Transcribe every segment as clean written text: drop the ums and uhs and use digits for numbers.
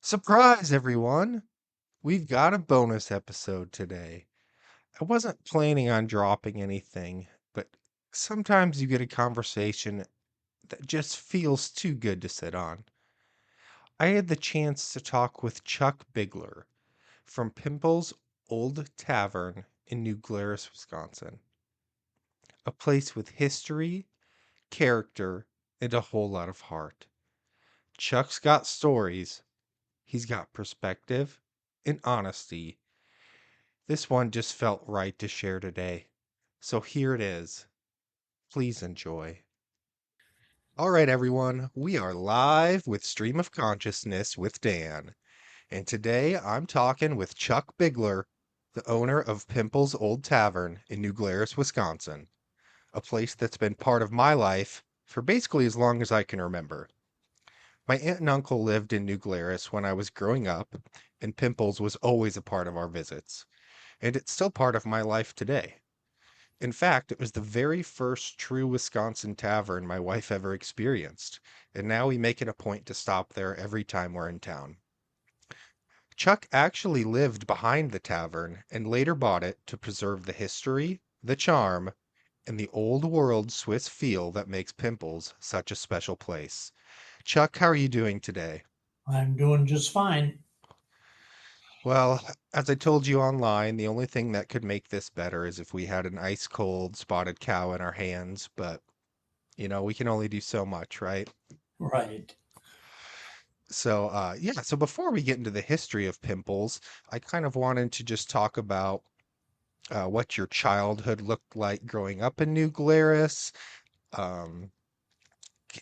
Surprise, everyone! We've got a bonus episode today. I wasn't planning on dropping anything, but sometimes you get a conversation that just feels too good to sit on. I had the chance to talk with Chuck Bigler from Puempel's Old Tavern in New Glarus, Wisconsin. A place with history, character, and a whole lot of heart. Chuck's got stories, he's got perspective, and honesty. This one just felt right to share today. So here it is. Please enjoy. All right, everyone, we are live with Stream of Consciousness with Dan. And today I'm talking with Chuck Bigler, the owner of Pimple's Old Tavern in New Glarus, Wisconsin, a place that's been part of my life for basically as long as I can remember. My aunt and uncle lived in New Glarus when I was growing up, and Pimple's was always a part of our visits, and it's still part of my life today. In fact, it was the very first true Wisconsin tavern my wife ever experienced, and now we make it a point to stop there every time we're in town. Chuck actually lived behind the tavern and later bought it to preserve the history, the charm, and the old world Swiss feel that makes Pimples such a special place. Chuck, how are you doing today? I'm doing just fine. Well, as I told you online, the only thing that could make this better is if we had an ice cold spotted cow in our hands, but we can only do so much, right? Right. So before we get into the history of pimples, I kind of wanted to just talk about what your childhood looked like growing up in New Glarus, um,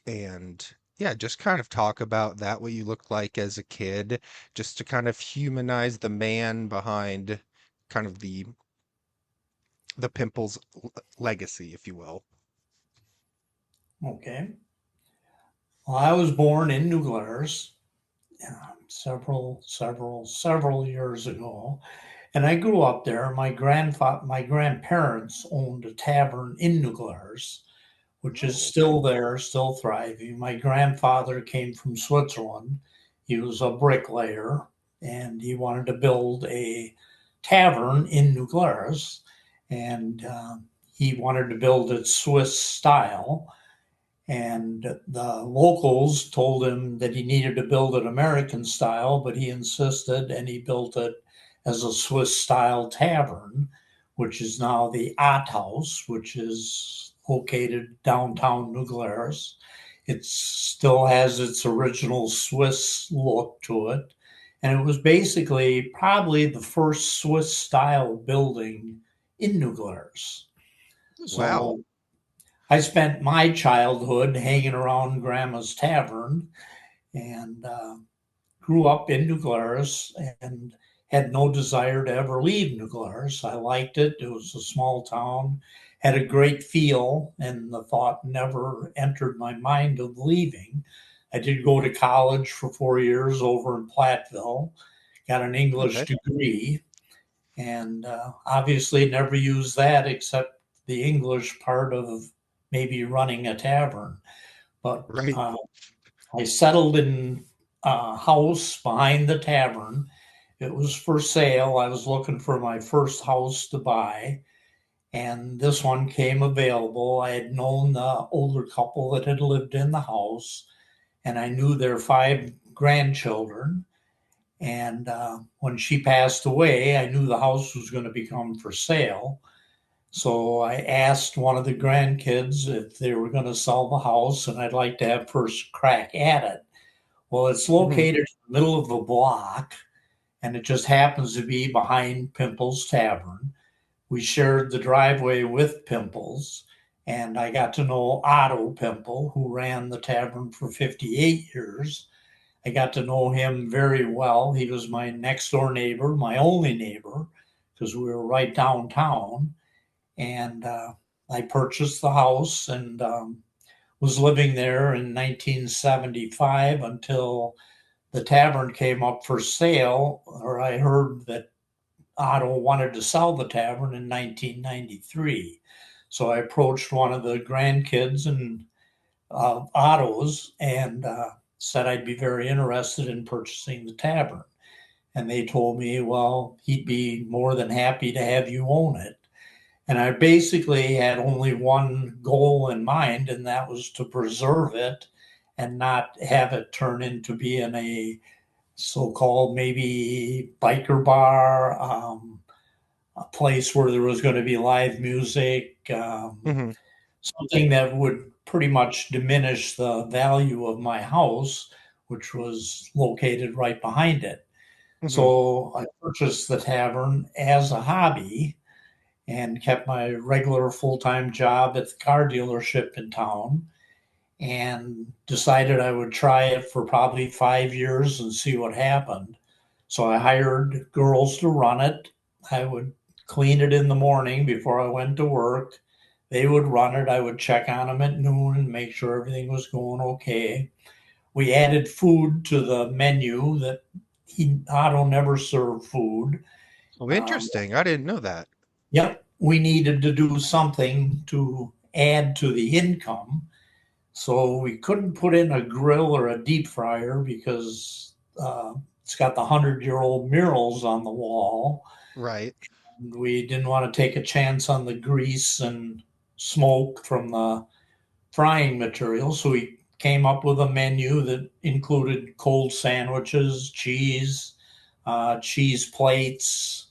and yeah, just kind of talk about that, what you looked like as a kid, just to kind of humanize the man behind kind of the pimples legacy, if you will. Okay. Well, I was born in New Glarus several years ago, and I grew up there. My grandparents owned a tavern in New Glarus, which is Oh, still there, still thriving. My grandfather came from Switzerland. He was a bricklayer, and he wanted to build a tavern in New Glarus, and he wanted to build it Swiss style. And the locals told him that he needed to build it American style, but he insisted and he built it as a Swiss style tavern, which is now the Art House, which is located downtown New Glarus. It still has its original Swiss look to it. And it was basically probably the first Swiss style building in New Glarus. wow. So I spent my childhood hanging around Grandma's Tavern and grew up in New Glarus and had no desire to ever leave New Glarus. I liked it. It was a small town, had a great feel, and the thought never entered my mind of leaving. I did go to college for 4 years over in Platteville, got an English Okay. degree, and obviously never used that except the English part of maybe running a tavern. But Right. I settled in a house behind the tavern. It was for sale. I was looking for my first house to buy, and this one came available. I had known the older couple that had lived in the house, and I knew their five grandchildren. And when she passed away, I knew the house was going to become for sale. So I asked one of the grandkids if they were going to sell the house, and I'd like to have first crack at it. Well, it's Mhm. located in the middle of a block, and it just happens to be behind Pimple's Tavern. We shared the driveway with Pimple's, and I got to know Otto Pimple, who ran the tavern for 58 years. I got to know him very well. He was my next door neighbor, my only neighbor, because we were right downtown. And I purchased the house and was living there in 1975 until the tavern came up for sale, or I heard that Otto wanted to sell the tavern in 1993. So I approached one of the grandkids and Otto's and said I'd be very interested in purchasing the tavern. And they told me, well, he'd be more than happy to have you own it. And I basically had only one goal in mind, and that was to preserve it and not have it turn into being a so-called maybe biker bar, a place where there was going to be live music, Hmm. something that would pretty much diminish the value of my house, which was located right behind it. Hmm. So I purchased the tavern as a hobby and kept my regular full time job at the car dealership in town and decided I would try it for probably 5 years and see what happened. So I hired girls to run it. I would clean it in the morning before I went to work. They would run it. I would check on them at noon and make sure everything was going okay. We added food to the menu that Otto never served food. Oh, Um, interesting. I didn't know that. yep, we needed to do something to add to the income. So we couldn't put in a grill or a deep fryer because it's got the 100-year-old murals on the wall. Right. We didn't want to take a chance on the grease and smoke from the frying material. So we came up with a menu that included cold sandwiches, cheese plates,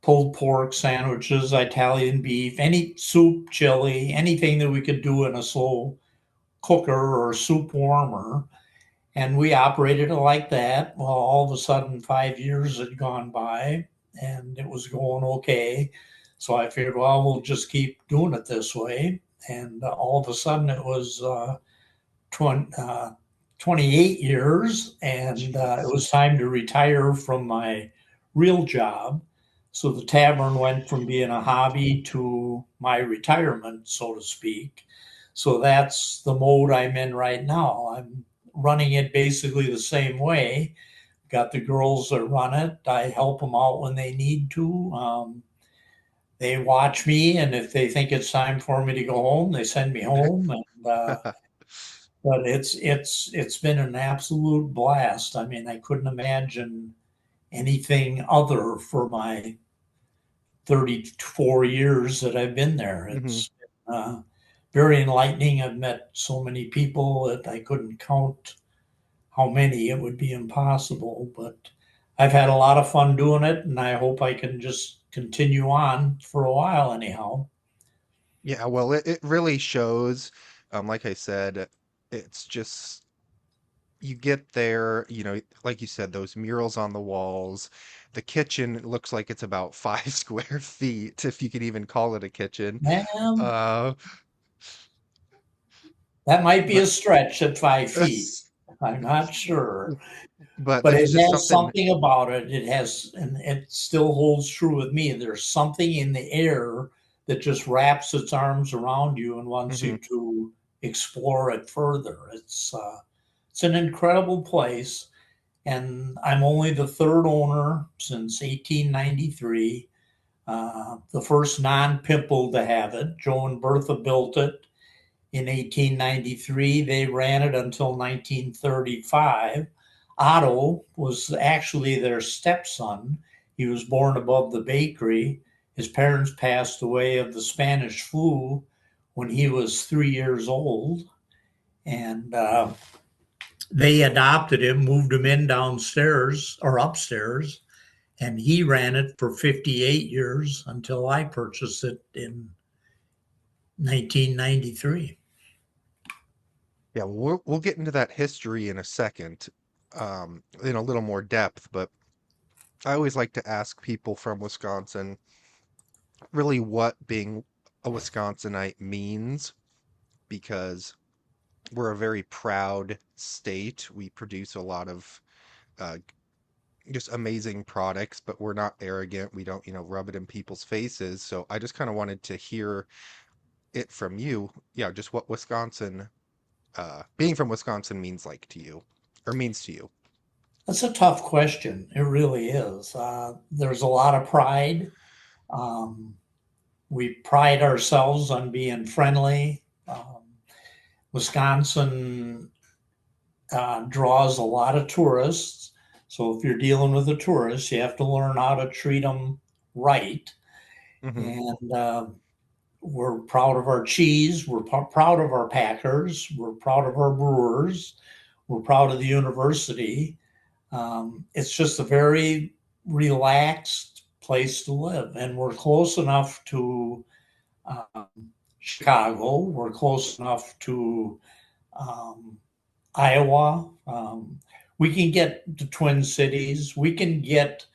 pulled pork sandwiches, Italian beef, any soup, chili, anything that we could do in a slow cooker or soup warmer. And we operated it like that. Well, all of a sudden, 5 years had gone by and it was going okay. So I figured, well, we'll just keep doing it this way. And all of a sudden, it was 20, 28 years, and it Jeez. was time to retire from my real job. So the tavern went from being a hobby to my retirement, so to speak. So that's the mode I'm in right now. I'm running it basically the same way. Got the girls that run it. I help them out when they need to. They watch me, and if they think it's time for me to go home, they send me home. And but it's been an absolute blast. I mean, I couldn't imagine anything other for my 34 years that I've been there. Hmm. It's very enlightening. I've met so many people that I couldn't count how many. It would be impossible, but I've had a lot of fun doing it, and I hope I can just continue on for a while, anyhow. Yeah, well, it really shows. Like I said, it's just you get there, like you said, those murals on the walls. The kitchen looks like it's about 5 square feet, if you could even call it a kitchen. Man, Uh, that might be but a stretch at 5 feet. I'm not sure. but But it's it just has something. something about it. It has, and it still holds true with me. There's something in the air that just wraps its arms around you and wants Hmm. you to explore it further. It's an incredible place, and I'm only the third owner since 1893. The first non-pimple to have it. Joe and Bertha built it in 1893. They ran it until 1935. Otto was actually their stepson. He was born above the bakery. His parents passed away of the Spanish flu when he was 3 years old. And they adopted him, moved him in downstairs or upstairs, and he ran it for 58 years until I purchased it in 1993. Yeah, we'll get into that history in a second, in a little more depth, but I always like to ask people from Wisconsin really what being a Wisconsinite means, because we're a very proud state. We produce a lot of uh, just amazing products, but we're not arrogant. We don't, rub it in people's faces. So I just kind of wanted to hear it from you. Yeah, just what being from Wisconsin means like to you, or means to you. That's a tough question. It really is. There's a lot of pride. Um, we pride ourselves on being friendly. Wisconsin draws a lot of tourists. So if you're dealing with a tourist, you have to learn how to treat them right. Hmm. And we're proud of our cheese. We're proud of our packers. We're proud of our brewers. We're proud of the university. It's just a very relaxed place to live. And we're close enough to um, Chicago. We're close enough to um, Iowa. We can get the Twin Cities. We can get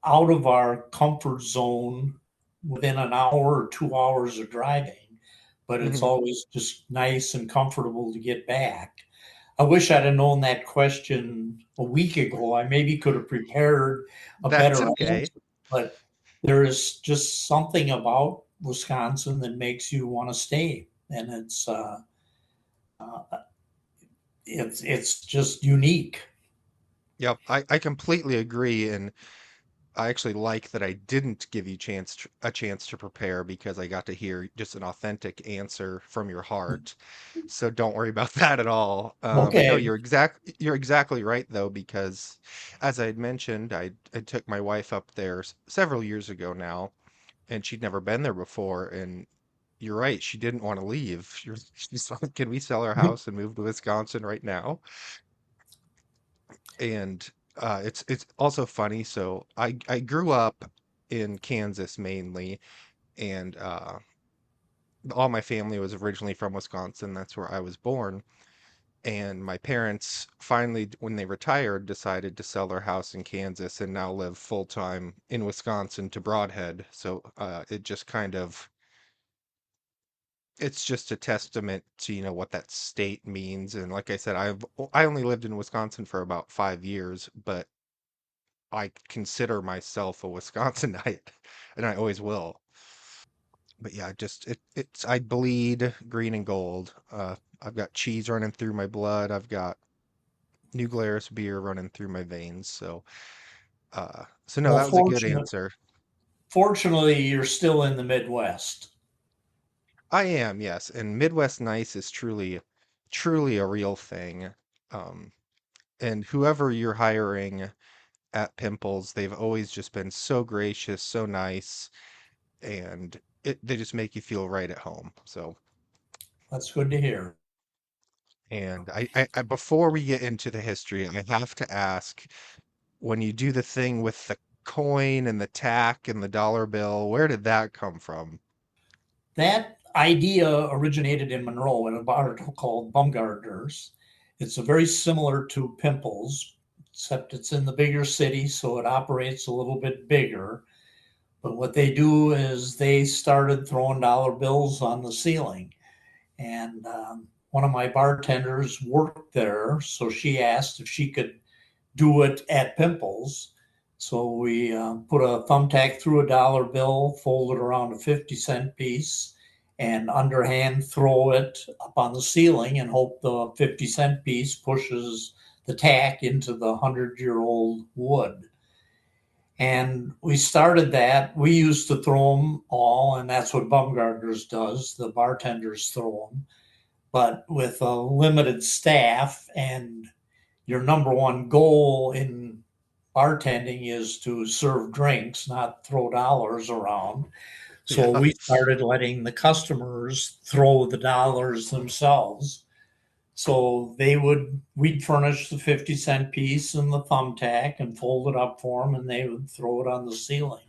out of our comfort zone within an hour or 2 hours of driving, but it's Hmm. always just nice and comfortable to get back. I wish I'd have known that question a week ago. I maybe could have prepared a That's better okay. answer, but there is just something about Wisconsin that makes you want to stay, and uh, it's just unique. Yep, I completely agree, and I actually like that I didn't give you a chance to prepare because I got to hear just an authentic answer from your heart. So don't worry about that at all. No, Okay, you're exactly right though, because as I had mentioned, I took my wife up there several years ago now, and she'd never been there before, and you're right, she didn't want to leave. She's like, can we sell our house and move to Wisconsin right now? And it's also funny. So I grew up in Kansas mainly, and all my family was originally from Wisconsin. That's where I was born. And my parents finally, when they retired, decided to sell their house in Kansas and now live full time in Wisconsin to Broadhead. So it just kind of it's just a testament to, what that state means. And like I said, I only lived in Wisconsin for about 5 years, but I consider myself a Wisconsinite, and I always will. But yeah, just it's I bleed green and gold. I've got cheese running through my blood. I've got New Glarus beer running through my veins. So no, well, that was a good answer. fortunately, you're still in the Midwest. I am, yes, and Midwest Nice is truly a real thing. Um, and whoever you're hiring at Pimples, they've always just been so gracious, so nice, and they just make you feel right at home. So, That's good to hear. and before we get into the history, I have to ask, when you do the thing with the coin and the tack and the dollar bill, where did that come from? That idea originated in Monroe in a bar called Bumgardner's. It's a very similar to Pimples, except it's in the bigger city, so it operates a little bit bigger. But what they do is they started throwing dollar bills on the ceiling. And one of my bartenders worked there, so she asked if she could do it at Pimples. So we put a thumbtack through a dollar bill, fold it around a 50-cent piece, and underhand throw it up on the ceiling and hope the 50-cent piece pushes the tack into the 100-year-old wood. And we started that. We used to throw them all, and that's what Bumgardner's does. The bartenders throw them. But with a limited staff and your number one goal in bartending is to serve drinks, not throw dollars around. So Yeah. we started letting the customers throw the dollars themselves. So we'd furnish the 50-cent piece and the thumbtack and fold it up for them, and they would throw it on the ceiling.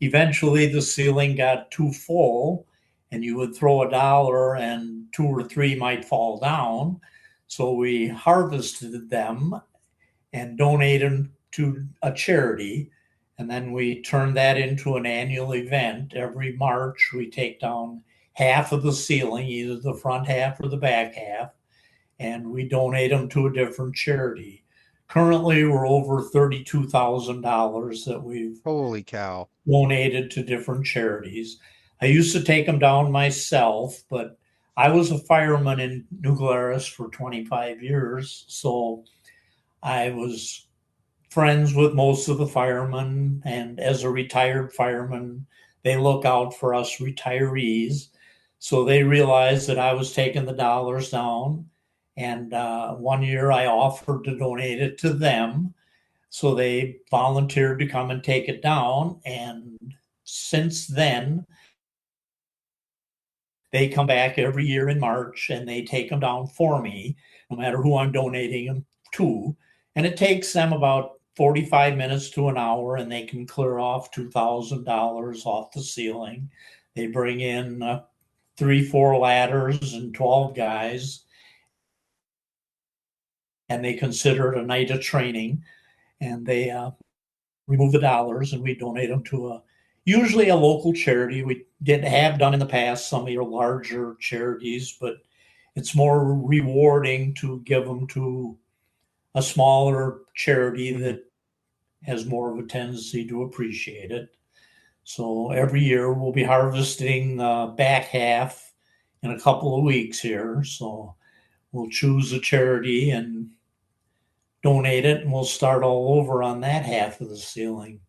Eventually, the ceiling got too full, and you would throw a dollar, and two or three might fall down. So we harvested them and donate them to a charity. And then we turn that into an annual event. Every March, we take down half of the ceiling, either the front half or the back half, and we donate them to a different charity. Currently, we're over $32,000 that we've Holy cow. donated to different charities. I used to take them down myself, but I was a fireman in New Glarus for 25 years, so I was friends with most of the firemen, and as a retired fireman, they look out for us retirees. So they realized that I was taking the dollars down, And one year I offered to donate it to them. So they volunteered to come and take it down. And since then, they come back every year in March and they take them down for me, no matter who I'm donating them to. And it takes them about 45 minutes to an hour, and they can clear off $2,000 off the ceiling. They bring in three, four ladders and 12 guys, and they consider it a night of training. And they remove the dollars and we donate them to usually a local charity. We did have done in the past some of your larger charities, but it's more rewarding to give them to a smaller charity Mhm. that has more of a tendency to appreciate it. So every year we'll be harvesting the back half in a couple of weeks here. So we'll choose a charity and donate it, and we'll start all over on that half of the ceiling.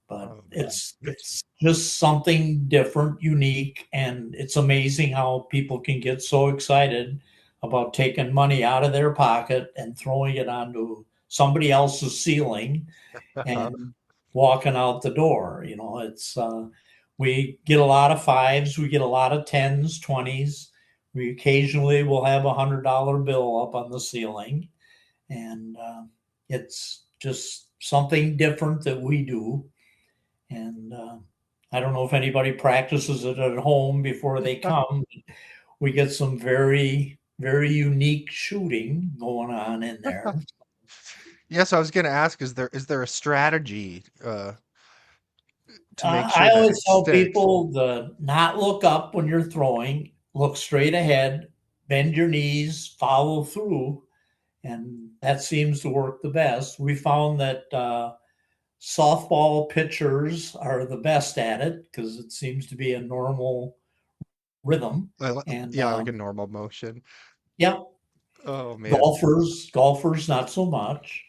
But Oh man, it's just something different, unique, and it's amazing how people can get so excited about taking money out of their pocket and throwing it onto somebody else's ceiling and walking out the door. It's we get a lot of fives, we get a lot of tens, 20s. We occasionally will have $100 bill up on the ceiling, and it's just something different that we do. And I don't know if anybody practices it at home before they come. We get some very, very unique shooting going on in there. yes, I was going to ask, is there a strategy to make I sure that always it tell sticks? people to not look up when you're throwing, look straight ahead, bend your knees, follow through, and that seems to work the best. We found that softball pitchers are the best at it because it seems to be a normal rhythm. And Yeah, like a normal motion. yeah, Oh man. golfers, not so much.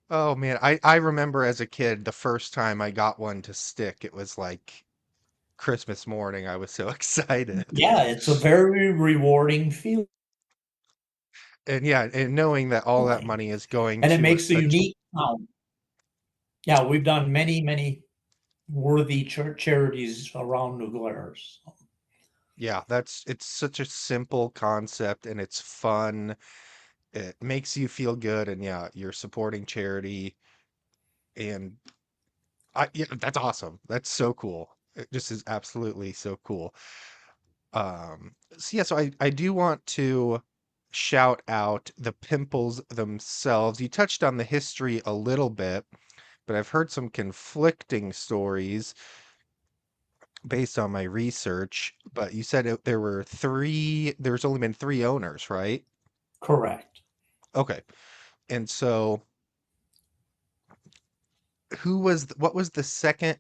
Oh man, I remember as a kid the first time I got one to stick, it was like Christmas morning. I was so excited. Yeah, it's a very rewarding feeling, And yeah, and knowing that all that money is going and it to makes a unique sound. Yeah, we've done many, many worthy charities around New Glarus. yeah, it's such a simple concept and it's fun. It makes you feel good and yeah, you're supporting charity and yeah, that's awesome. That's so cool. It just is absolutely so cool. So yeah, so I do want to shout out the pimples themselves. You touched on the history a little bit, but I've heard some conflicting stories based on my research. But you said there's only been three owners, right? Correct. Okay. And so what was the second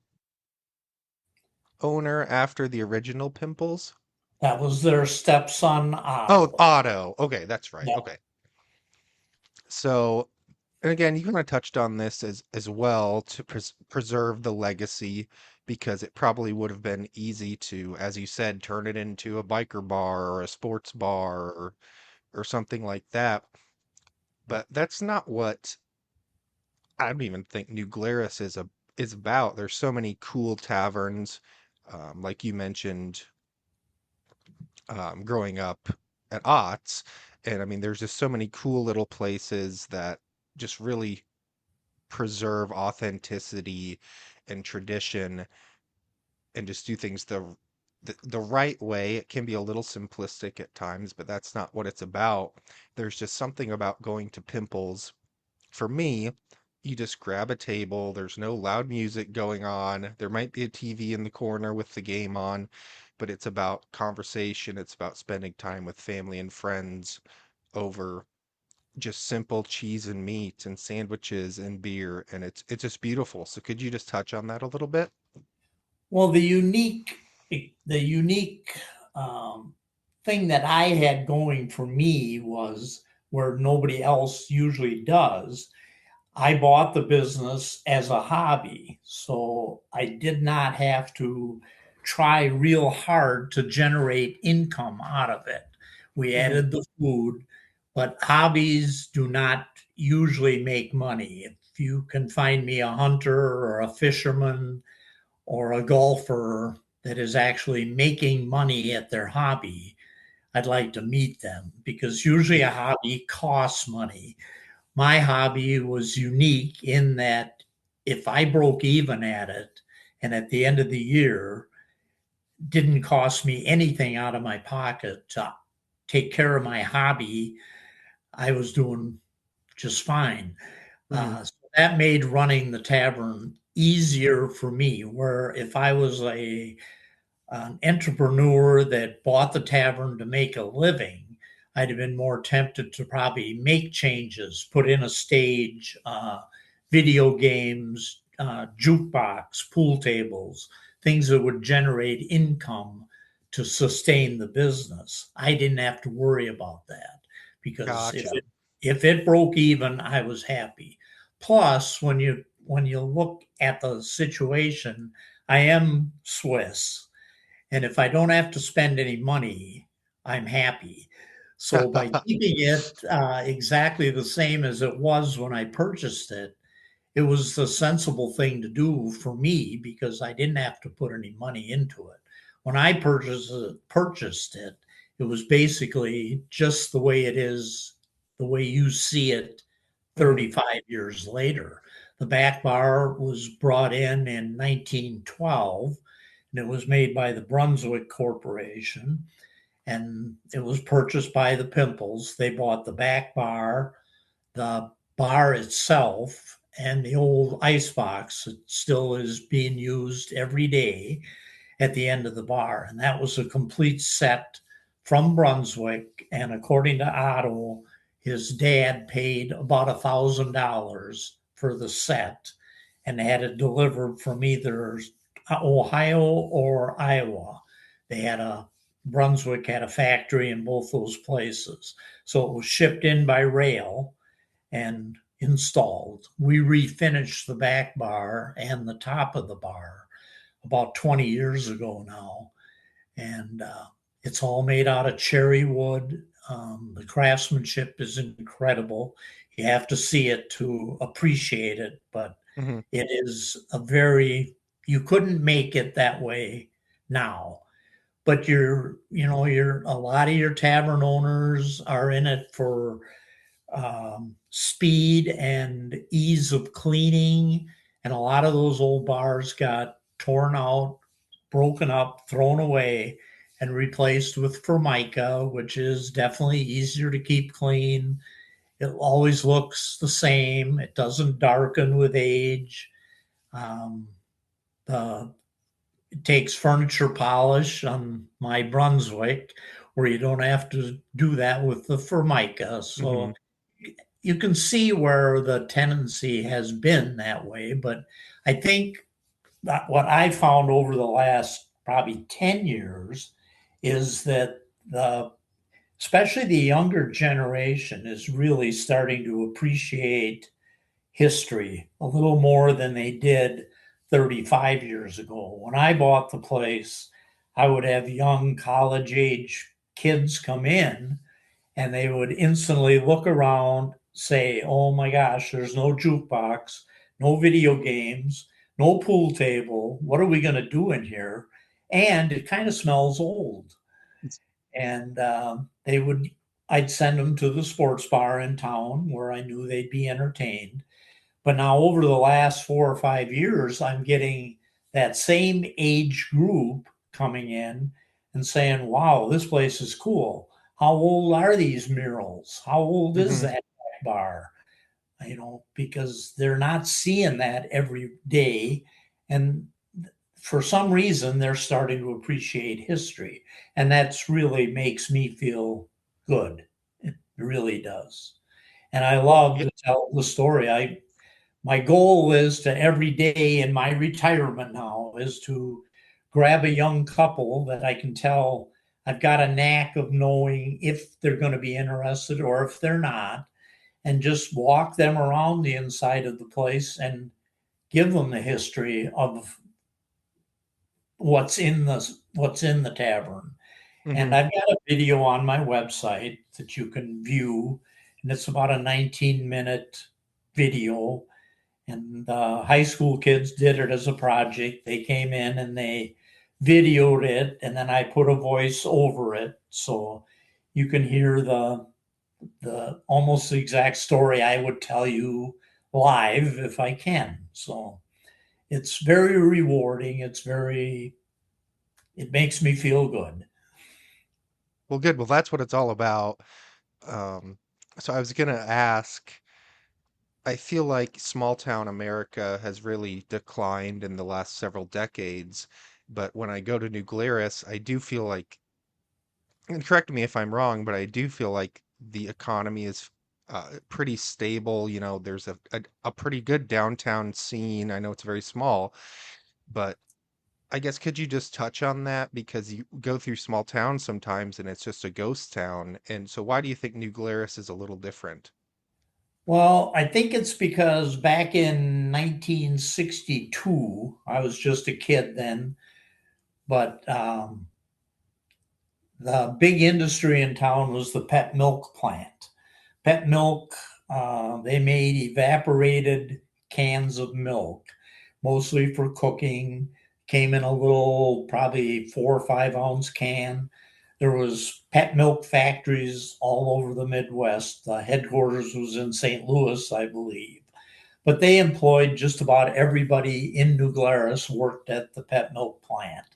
owner after the original pimples? That was their stepson Oh, Otto. Otto. Okay, that's right. Yeah. Okay. So and again, you kind of touched on this as well to preserve the legacy because it probably would have been easy to, as you said, turn it into a biker bar or a sports bar or something like that. But that's not what I don't even think New Glarus is about. There's so many cool taverns, like you mentioned, growing up at Ott's, and I mean, there's just so many cool little places that just really preserve authenticity and tradition and just do things the right way. It can be a little simplistic at times, but that's not what it's about. There's just something about going to Pimples. For me, you just grab a table, there's no loud music going on. There might be a TV in the corner with the game on, but it's about conversation, it's about spending time with family and friends over just simple cheese and meat and sandwiches and beer, and it's just beautiful. So could you just touch on that a little bit? Well, the unique um, thing that I had going for me was where nobody else usually does. I bought the business as a hobby, so I did not have to try real hard to generate income out of it. We Mhm. added the food, but hobbies do not usually make money. If you can find me a hunter or a fisherman or a golfer that is actually making money at their hobby, I'd like to meet them because usually a hobby costs money. My hobby was unique in that if I broke even at it and at the end of the year didn't cost me anything out of my pocket to take care of my hobby, I was doing just fine. Mhm. So that made running the tavern easier for me. Where if I was an entrepreneur that bought the tavern to make a living, I'd have been more tempted to probably make changes, put in a stage, video games, jukebox, pool tables, things that would generate income to sustain the business. I didn't have to worry about that because Gotcha. if it broke even, I was happy. Plus, when you look at the situation, I am Swiss, and if I don't have to spend any money, I'm happy. So by keeping it exactly the same as it was when I purchased it, it was the sensible thing to do for me because I didn't have to put any money into it. When I purchased it, it was basically just the way it is, the way you see it Mhm. 35 years later. The back bar was brought in 1912, and it was made by the Brunswick Corporation, and it was purchased by the Puempels. They bought the back bar, the bar itself, and the old ice box that still is being used every day at the end of the bar. And that was a complete set from Brunswick. And according to Otto, his dad paid about $1,000 for the set and had it delivered from either Ohio or Iowa. They had a Brunswick had a factory in both those places. So it was shipped in by rail and installed. We refinished the back bar and the top of the bar about 20 years ago now. And it's all made out of cherry wood. The craftsmanship is incredible. You have to see it to appreciate it, but Mhm. it is you couldn't make it that way now. But a lot of your tavern owners are in it for speed and ease of cleaning. And a lot of those old bars got torn out, broken up, thrown away, and replaced with Formica, which is definitely easier to keep clean. It always looks the same. It doesn't darken with age. Um, the It takes furniture polish on my Brunswick, where you don't have to do that with the Formica. So Mhm. you can see where the tendency has been that way. But I think that what I found over the last probably 10 years is that especially the younger generation is really starting to appreciate history a little more than they did 35 years ago. When I bought the place, I would have young college age kids come in and they would instantly look around, say, "Oh my gosh, there's no jukebox, no video games, no pool table. What are we going to do in here?" And it kind of smells old. And I'd send them to the sports bar in town where I knew they'd be entertained. But now, over the last 4 or 5 years, I'm getting that same age group coming in and saying, "Wow, this place is cool. How old are these murals? How old is Mhm. that bar?" Because they're not seeing that every day. And for some reason, they're starting to appreciate history. And that's really makes me feel good. It really does. And I Well, love to tell the story. My goal is to every day in my retirement now is to grab a young couple that I can tell I've got a knack of knowing if they're going to be interested or if they're not, and just walk them around the inside of the place and give them the history of what's in the tavern. And Hmm. I've got a video on my website that you can view, and it's about a 19-minute video. And the high school kids did it as a project. They came in and they videoed it, and then I put a voice over it, so you can hear the almost the exact story I would tell you live if I can. So it's very rewarding. It makes me feel good. Well, good. Well, that's what it's all about. Um, so I was gonna ask, I feel like small town America has really declined in the last several decades, but when I go to New Glarus, I do feel like, and correct me if I'm wrong, but I do feel like the economy is pretty stable. You know, there's a pretty good downtown scene. I know it's very small, but I guess could you just touch on that because you go through small towns sometimes and it's just a ghost town. And so why do you think New Glarus is a little different? Well, I think it's because back in 1962, I was just a kid then, but the big industry in town was the pet milk plant. Pet milk, they made evaporated cans of milk, mostly for cooking. Came in a little, probably 4 or 5 ounce can. There was pet milk factories all over the Midwest. The headquarters was in St. Louis, I believe. But they employed just about everybody in New Glarus worked at the pet milk plant,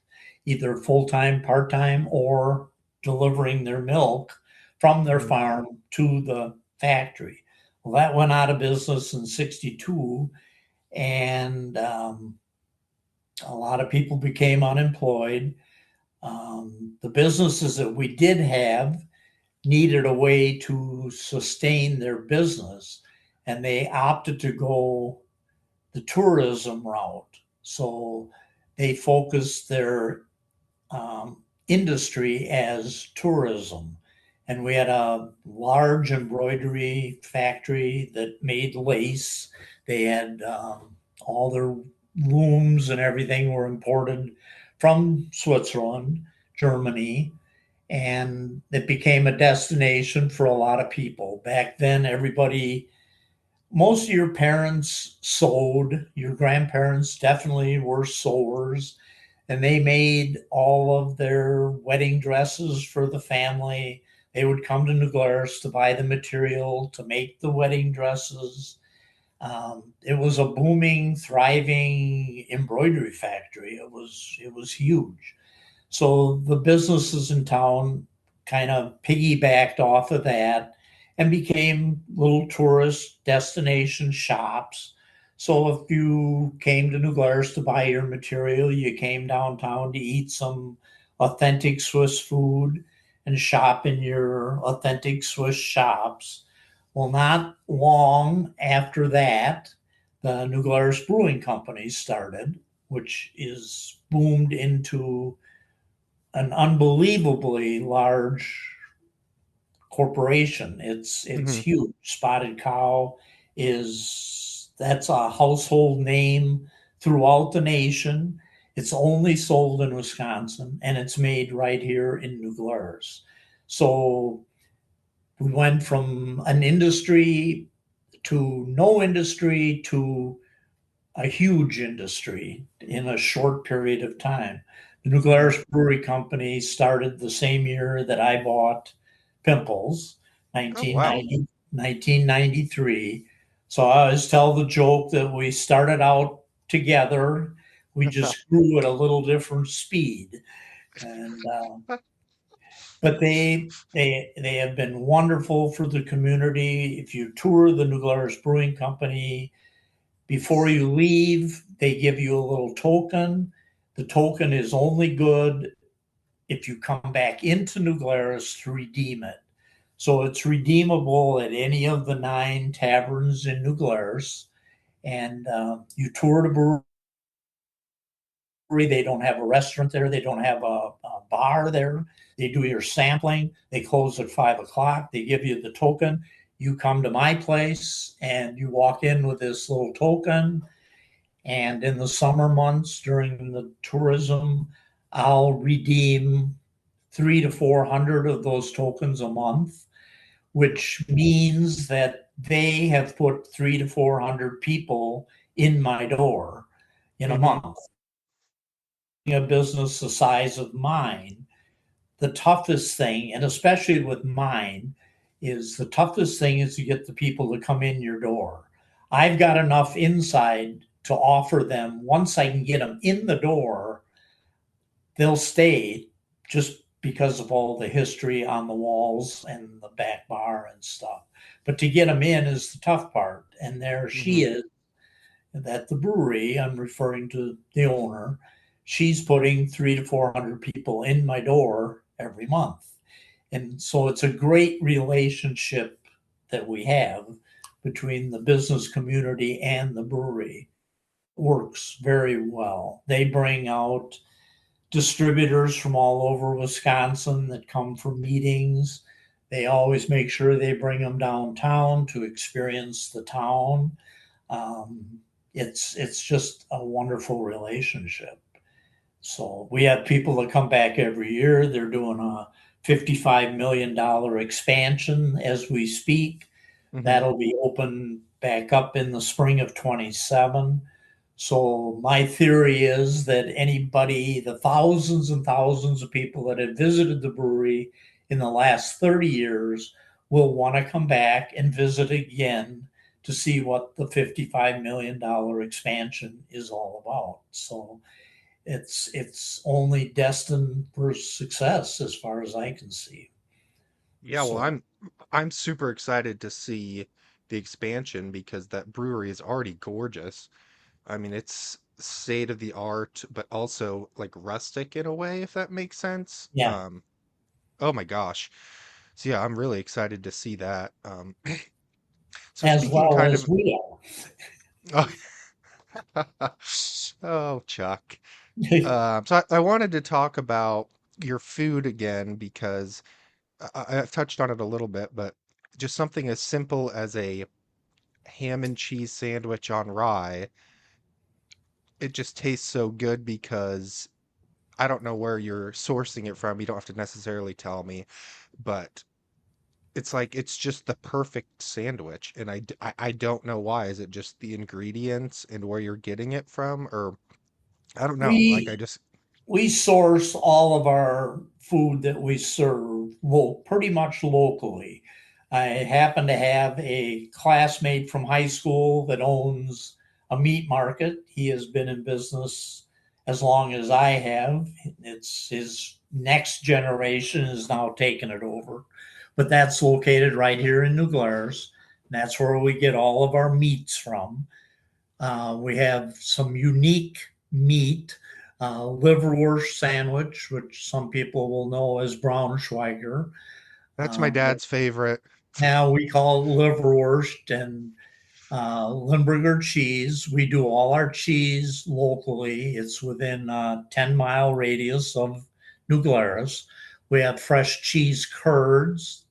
either full time, part time, or delivering their milk from their Mhm. farm to the factory. Well, that went out of business in 62, and a lot of people became unemployed. The businesses that we did have needed a way to sustain their business, and they opted to go the tourism route. So they focused their industry as tourism. And we had a large embroidery factory that made lace. They had all their looms and everything were imported from Switzerland, Germany, and it became a destination for a lot of people. Back then, most of your parents sewed, your grandparents definitely were sewers, and they made all of their wedding dresses for the family. They would come to New Glarus to buy the material to make the wedding dresses. It was a booming, thriving embroidery factory. It was huge. So the businesses in town kind of piggybacked off of that and became little tourist destination shops. So if you came to New Glarus to buy your material, you came downtown to eat some authentic Swiss food and shop in your authentic Swiss shops. Well, not long after that, the New Glarus Brewing Company started, which is boomed into an unbelievably large corporation. It's Hmm. huge. Spotted Cow is that's a household name throughout the nation. It's only sold in Wisconsin and it's made right here in New Glarus. So we went from an industry to no industry to a huge industry in a short period of time. The New Hmm. Glarus Brewery Company started the same year that I bought Pimples, Oh, wow. 1993. So I always tell the joke that we started out together. We just grew at a little different speed. And but they have been wonderful for the community. If you tour the New Glarus Brewing Company, before you leave, they give you a little token. The token is only good if you come back into New Glarus to redeem it. So it's redeemable at any of the 9 taverns in New Glarus. And you tour the brewery. They don't have a restaurant there. They don't have a bar there. They do your sampling. They close at 5 o'clock. They give you the token. You come to my place and you walk in with this little token. And in the summer months during the tourism, I'll redeem 300 to 400 of those tokens a month, which means that they have put 300 to 400 people in my door in a Mm-hmm. month. A business the size of mine, the toughest thing, and especially with mine, is the toughest thing is to get the people to come in your door. I've got enough inside to offer them. Once I can get them in the door, they'll stay just because of all the history on the walls and the back bar and stuff. But to get them in is the tough part. And there Mm-hmm. she is at the brewery. I'm referring to the owner. She's putting 300 to 400 people in my door every month. And so it's a great relationship that we have between the business community and the brewery. Works very well. They bring out distributors from all over Wisconsin that come for meetings. They always make sure they bring them downtown to experience the town. Um, it's just a wonderful relationship. So we have people that come back every year. They're doing a $55 million expansion as we speak. Mm-hmm. That'll be open back up in the spring of 27. So my theory is that anybody, the thousands and thousands of people that have visited the brewery in the last 30 years will want to come back and visit again to see what the $55 million expansion is all about. So it's only destined for success as far as I can see. Yeah, well, So I'm super excited to see the expansion because that brewery is already gorgeous. I mean, it's state of the art, but also like rustic in a way, if that makes sense. yeah, Oh my gosh. So yeah, I'm really excited to see that. So as speaking well kind as of, we oh, oh Chuck. are. So I wanted to talk about your food again because I've touched on it a little bit, but just something as simple as a ham and cheese sandwich on rye, it just tastes so good because I don't know where you're sourcing it from. You don't have to necessarily tell me, but it's like it's just the perfect sandwich, and I don't know why. Is it just the ingredients and where you're getting it from, or I don't know. Like I we just we source all of our food that we serve pretty much locally. I happen to have a classmate from high school that owns a meat market. He has been in business as long as I have. It's his next generation is now taking it over, but that's located right here in New Glarus. That's where we get all of our meats from. We have some unique meat, liverwurst sandwich, which some people will know as Braunschweiger. that's my But dad's favorite. now we call it liverwurst and Limburger cheese. We do all our cheese locally. It's within a 10-mile radius of New Glarus. We have fresh cheese curds.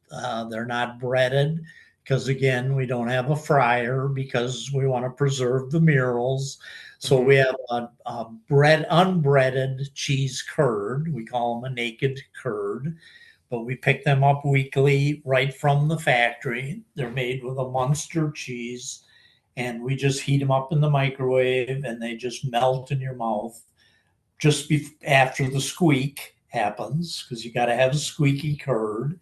They're not breaded because, again, we don't have a fryer because we want to preserve the murals. So Hmm. we have a unbreaded cheese curd. We call them a naked curd, but we pick them up weekly right from the factory. They're made with a Munster cheese, and we just heat them up in the microwave and they just melt in your mouth after the squeak happens because you got to have a squeaky curd.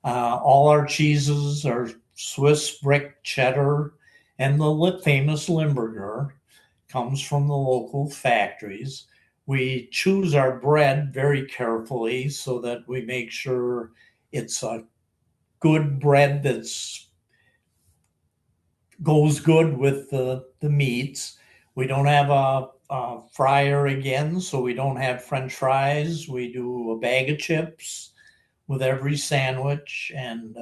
All our cheeses are Swiss brick cheddar, and the famous Limburger comes from the local factories. We choose our bread very carefully so that we make sure it's a good bread that's goes good with the meats. We don't have a fryer again, so we don't have French fries. We do a bag of chips with every sandwich. And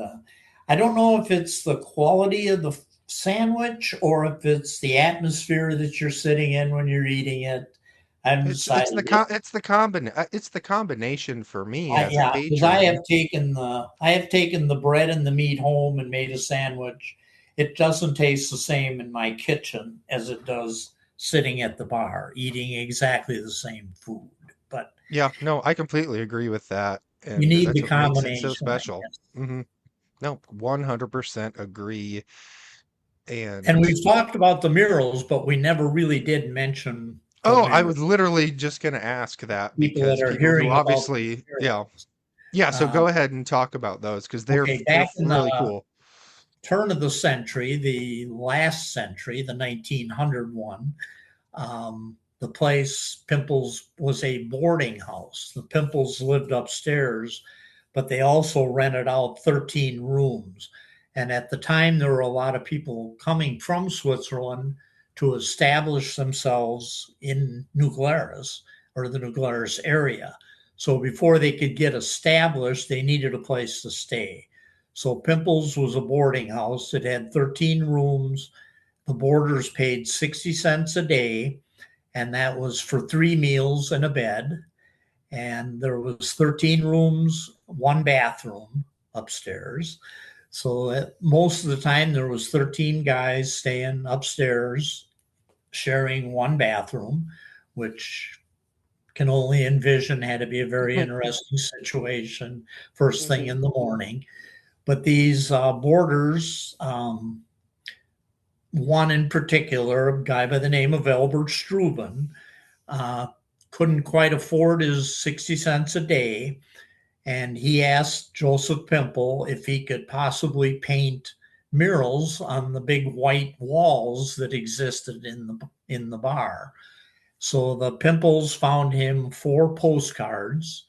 I don't know if it's the quality of the sandwich or if it's the atmosphere that you're sitting in when you're eating it. I've It's decided the it's the combination for me as a yeah, because I patron. have taken the bread and the meat home and made a sandwich. It doesn't taste the same in my kitchen as it does sitting at the bar eating exactly the same food. But Yeah, no, I completely agree with that. You and need that's the what makes it so combination, I special. guess. Hmm. No, 100% agree. And And we've talked about the murals, but we never really did mention the oh, I mayor. was literally just going to ask that People that because are people who hearing about the obviously, yeah, murals. yeah. So Uh, go ahead and talk about those because okay, they're back in really the cool. turn of the century, the last century, the 1900 one, the place, Pimples, was a boarding house. The Pimples lived upstairs, but they also rented out 13 rooms. And at the time, there were a lot of people coming from Switzerland to establish themselves in New Glarus or the New Glarus area. So before they could get established, they needed a place to stay. So Pimples was a boarding house. It had 13 rooms. The boarders paid 60 cents a day, and that was for 3 meals and a bed. And there was 13 rooms, one bathroom upstairs. So most of the time there was 13 guys staying upstairs sharing one bathroom, which can only envision had to be a very interesting situation first thing Mhm. in the morning. But these boarders, one in particular, a guy by the name of Albert Struben, uh, couldn't quite afford his 60 cents a day. And he asked Joseph Pimple if he could possibly paint murals on the big white walls that existed in the bar. So the Pimples found him 4 postcards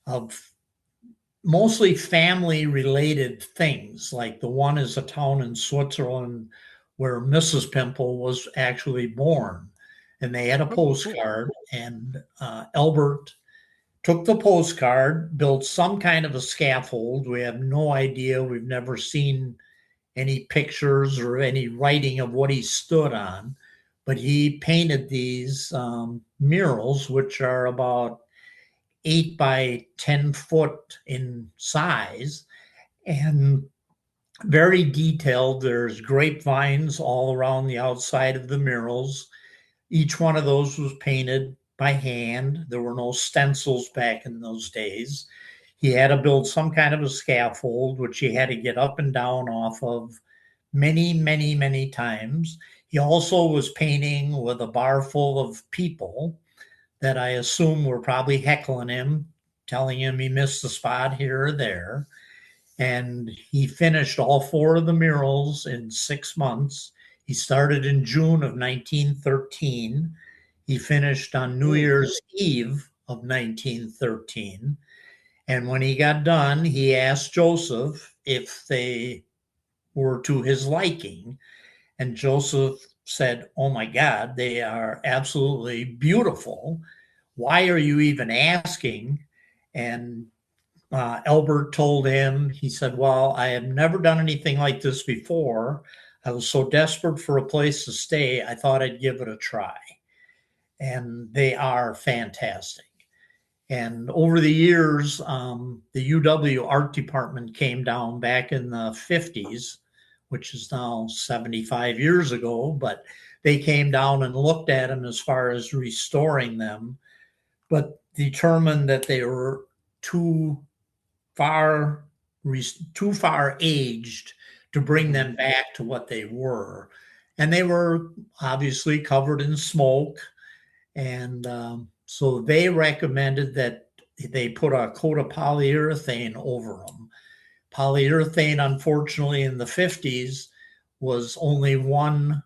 of mostly family related things. Like the one is a town in Switzerland where Mrs. Pimple was actually born. And they had a Oh, cool. postcard, and Albert took the postcard, built some kind of a scaffold. We have no idea. We've never seen any pictures or any writing of what he stood on. But he painted these murals, which are about 8 by 10 foot in size and very detailed. There's grapevines all around the outside of the murals. Each one of those was painted by hand. There were no stencils back in those days. He had to build some kind of a scaffold, which he had to get up and down off of many, many, many times. He also was painting with a bar full of people that I assume were probably heckling him, telling him he missed the spot here or there. And he finished all 4 of the murals in 6 months. He started in June of 1913. He finished on New Cool. Year's Eve of 1913. And when he got done, he asked Joseph if they were to his liking. And Joseph said, "Oh my God, they are absolutely beautiful. Why are you even asking?" And Albert told him, he said, "Well, I have never done anything like this before. I was so desperate for a place to stay, I thought I'd give it a try." And they are fantastic. And over the years, the UW art department came down back in the 50s, which is now 75 years ago, but they came down and looked at them as far as restoring them, but determined that they were too far too far aged to bring Hmm. them back to what they were. And they were obviously covered in smoke. And so they recommended that they put a coat of polyurethane over them. Polyurethane, unfortunately, in the 50s was only one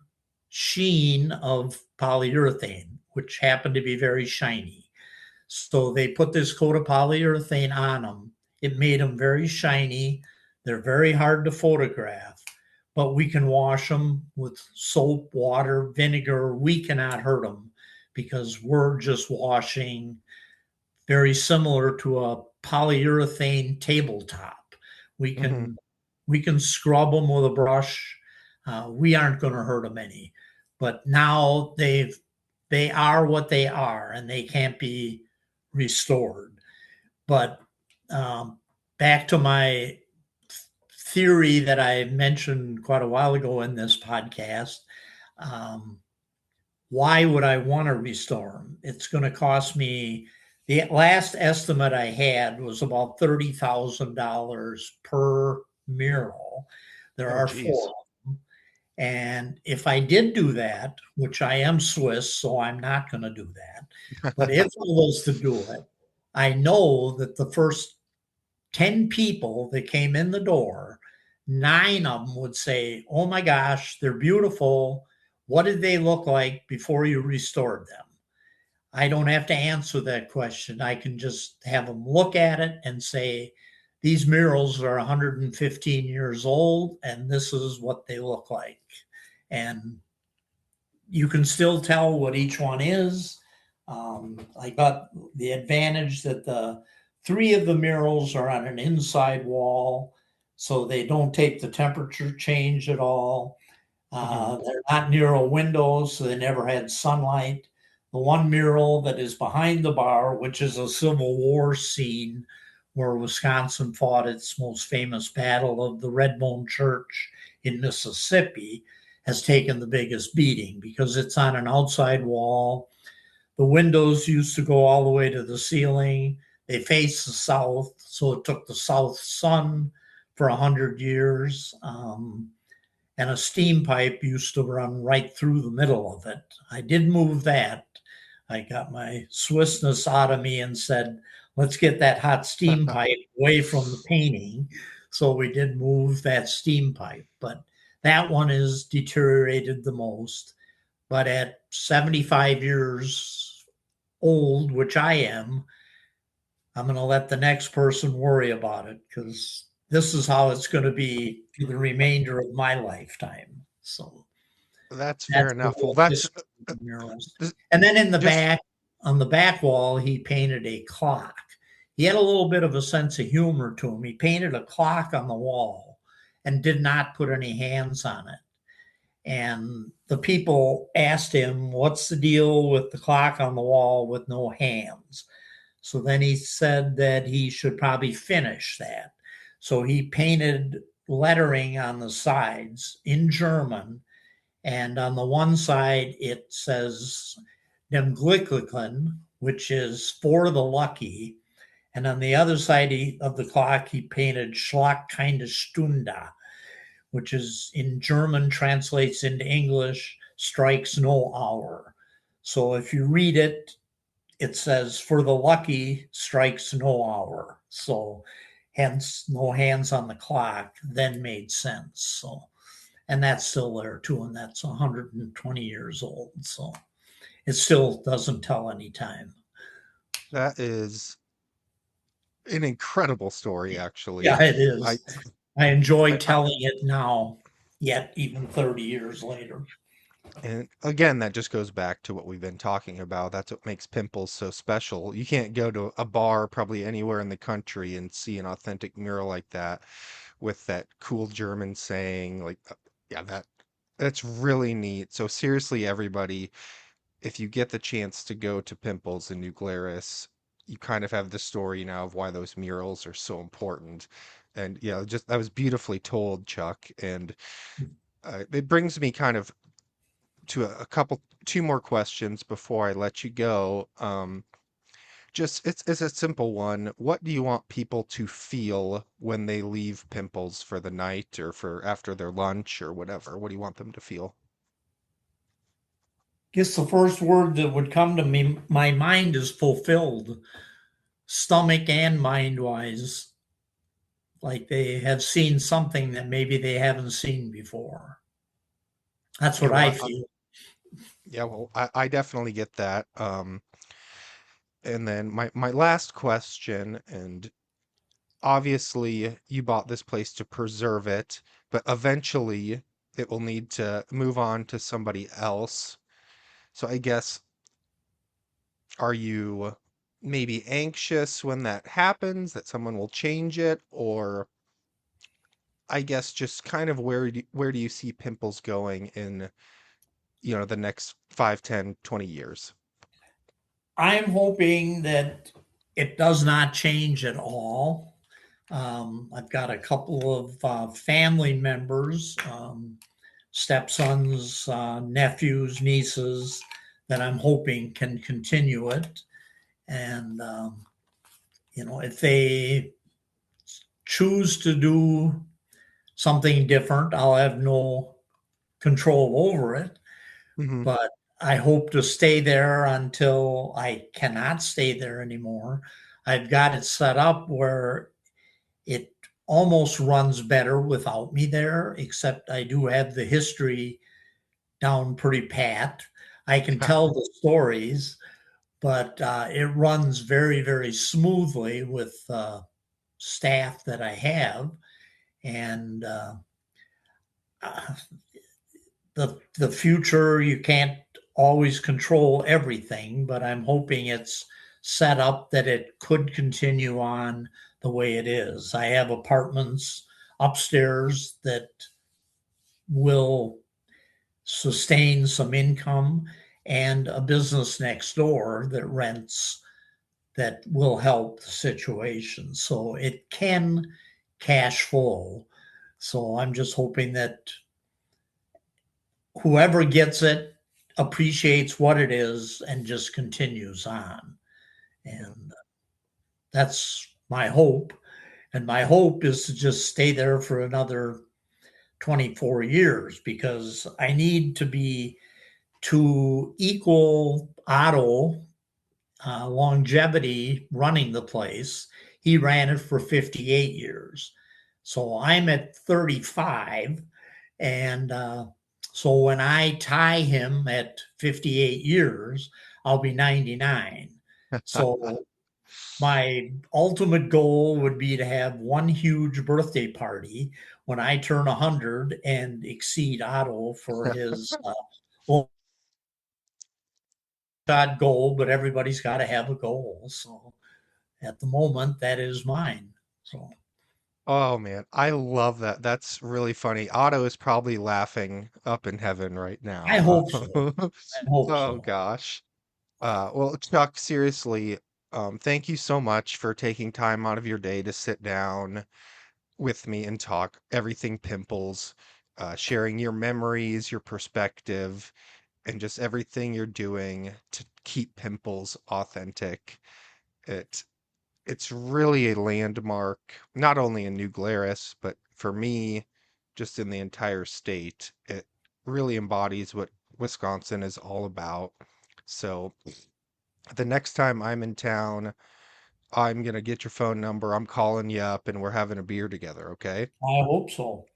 sheen of polyurethane, which happened to be very shiny. So they put this coat of polyurethane on them. It made them very shiny. They're very hard to photograph, but we can wash them with soap, water, vinegar. We cannot hurt them because we're just washing very similar to a polyurethane tabletop. We Hmm. can we can scrub them with a brush. We aren't going to hurt them any. But now they are what they are, and they can't be restored. But back to my theory that I mentioned quite a while ago in this podcast. Um, why would I want to restore them? It's going to cost me The last estimate I had was about $30,000 per mural. There Oh, are geez. four. And if I did do that, which I am Swiss, so I'm not going to do that, but if I was to do it, I know that the first 10 people that came in the door, nine of them would say, "Oh my gosh, they're beautiful. What did they look like before you restored them?" I don't have to answer that question. I can just have them look at it and say, "These murals are 115 years old, and this is what they look like." And you can still tell what each one is. I got the advantage that the three of the murals are on an inside wall, so they don't take the temperature change at all. Hmm. They're not near a window, so they never had sunlight. The one mural that is behind the bar, which is a Civil War scene where Wisconsin fought its most famous battle of the Red Bone Church in Mississippi, has taken the biggest beating because it's on an outside wall. The windows used to go all the way to the ceiling. They face the south, so it took the south sun for 100 years. And a steam pipe used to run right through the middle of it. I did move that. I got my Swissness out of me and said, let's get that hot steam pipe away from the painting. So we did move that steam pipe, but that one is deteriorated the most. But at 75 years old, which I am, I'm going to let the next person worry about it because this is how it's going to be for the remainder of my lifetime. So That's fair that's the enough. Well, whole that's history of the murals. just And then in the just back, on the back wall, he painted a clock. He had a little bit of a sense of humor to him. He painted a clock on the wall and did not put any hands on it. And the people asked him, "What's the deal with the clock on the wall with no hands?" So then he said that he should probably finish that. So he painted lettering on the sides in German. And on the one side, it says Dem Glücklichen, which is for the lucky. And on the other side of the clock, he painted Schlag keine Stunde, which is in German translates into English, strikes no hour. So if you read it, it says for the lucky strikes no hour. So hence no hands on the clock then made sense. So and that's still there too, and that's 120 years old. So it still doesn't tell any time. that is an incredible story, actually. Yeah, it I, is. I enjoy I telling it now, yet even 30 years later. and again, that just goes back to what we've been talking about. That's what makes Pimples so special. You can't go to a bar probably anywhere in the country and see an authentic mural like that with that cool German saying, like, yeah, that's really neat. So seriously, everybody, if you get the chance to go to Pimples in New Glarus, you kind of have the story now of why those murals are so important. And yeah, just that was beautifully told, Chuck. And it brings me kind of to a couple, two more questions before I let you go. Just it's a simple one. What do you want people to feel when they leave Pimples for the night or for after their lunch or whatever? What do you want them to feel? Guess the first word that would come to me, my mind is fulfilled, stomach and mind wise, like they have seen something that maybe they haven't seen before. That's Yeah, what I well, feel. yeah, well, I definitely get that. And then my last question, and obviously you bought this place to preserve it, but eventually it will need to move on to somebody else. So I guess, are you maybe anxious when that happens that someone will change it, or I guess just kind of where do you see Pimples going in, the next 5, 10, 20 years? I'm hoping that it does not change at all. I've got a couple of family members, stepsons, nephews, nieces that I'm hoping can continue it. And, if they choose to do something different, I'll have no control over it. Hmm. But I hope to stay there until I cannot stay there anymore. I've got it set up where it almost runs better without me there, except I do have the history down pretty pat. I can tell the stories, but it runs very, very smoothly with staff that I have. And uh, the future, you can't always control everything, but I'm hoping it's set up that it could continue on the way it is. I have apartments upstairs that will sustain some income, and a business next door that rents that will help the situation. So it can cash flow. So I'm just hoping that whoever gets it appreciates what it is and just continues on. And that's my hope. And my hope is to just stay there for another 24 years because I need to be to equal Otto longevity running the place. He ran it for 58 years. So I'm at 35. And so when I tie him at 58 years, I'll be 99. So my ultimate goal would be to have one huge birthday party when I turn 100 and exceed Otto for his well, God goal, but everybody's got to have a goal. So at the moment, that is mine. So Oh man, I love that. That's really funny. Otto is probably laughing up in heaven right I now. hope so. I hope Oh so. gosh. Well, Chuck, seriously, thank you so much for taking time out of your day to sit down with me and talk everything pimples, sharing your memories, your perspective, and just everything you're doing to keep pimples authentic. It it's really a landmark, not only in New Glarus, but for me, just in the entire state. It really embodies what Wisconsin is all about. So the next time I'm in town, I'm gonna get your phone number. I'm calling you up and we're having a beer together, okay? I hope so.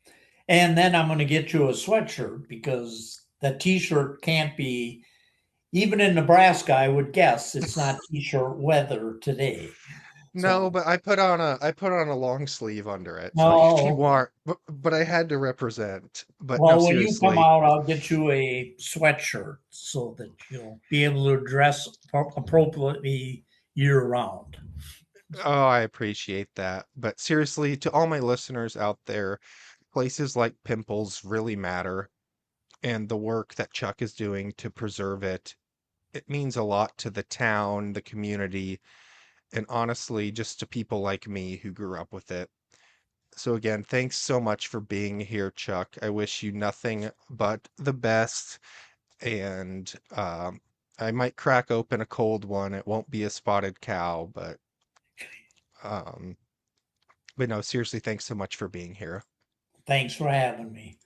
And then I'm going to get you a sweatshirt because that t-shirt can't be, even in Nebraska, I would guess it's not t-shirt weather today. No, So, but I put on a long sleeve under it, so I can oh, okay. warm. But I had to represent. But no, Well, when you come seriously. out, I'll get you a sweatshirt so that you'll be able to dress appropriately year round. Oh, I appreciate that. But seriously, to all my listeners out there, places like Pimples really matter, and the work that Chuck is doing to preserve it, it means a lot to the town, the community, and honestly, just to people like me who grew up with it. So again, thanks so much for being here, Chuck. I wish you nothing but the best, and I might crack open a cold one. It won't be a spotted cow, um, but no, seriously, thanks so much for being here. Thanks for having me.